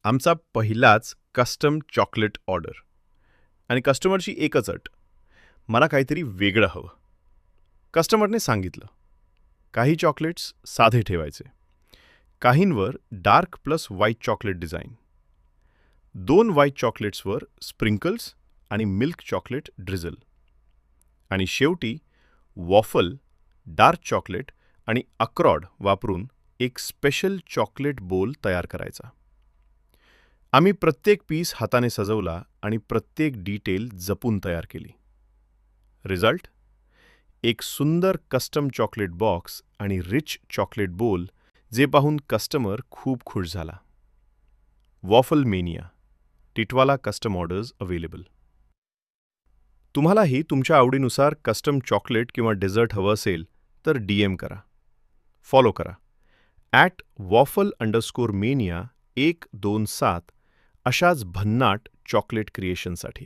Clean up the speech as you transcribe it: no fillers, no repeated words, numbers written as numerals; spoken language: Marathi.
आमचा पहिलाच कस्टम चॉकलेट ऑर्डर. आणि कस्टमरची एकच अट, मला काहीतरी वेगळं हवं. कस्टमरने सांगितलं, काही चॉकलेट्स साधे ठेवायचे, काहींवर dark plus white chocolate design, 2 white चॉकलेट्सवर स्प्रिंकल्स आणि मिल्क चॉकलेट ड्रिझल, आणि शेवटी वॉफल, डार्क चॉकलेट आणि अक्रोड वापरून एक स्पेशल चॉकलेट बोल तयार करायचा. आम्ही प्रत्येक पीस हाताने सजवला आणि प्रत्येक डिटेल जपून तयार केली. रिझल्ट? एक सुंदर कस्टम चॉकलेट बॉक्स आणि रिच चॉकलेट बोल, जे पाहून कस्टमर खूप खुश झाला. Waffle mania, Titwala custom orders available. तुम्हालाही तुमच्या आवडीनुसार कस्टम चॉकलेट किंवा डेझर्ट हवं असेल तर DM करा, फॉलो करा @waffle_mania 127 अशाच भन्नाट चॉकलेट क्रिएशनसाठी.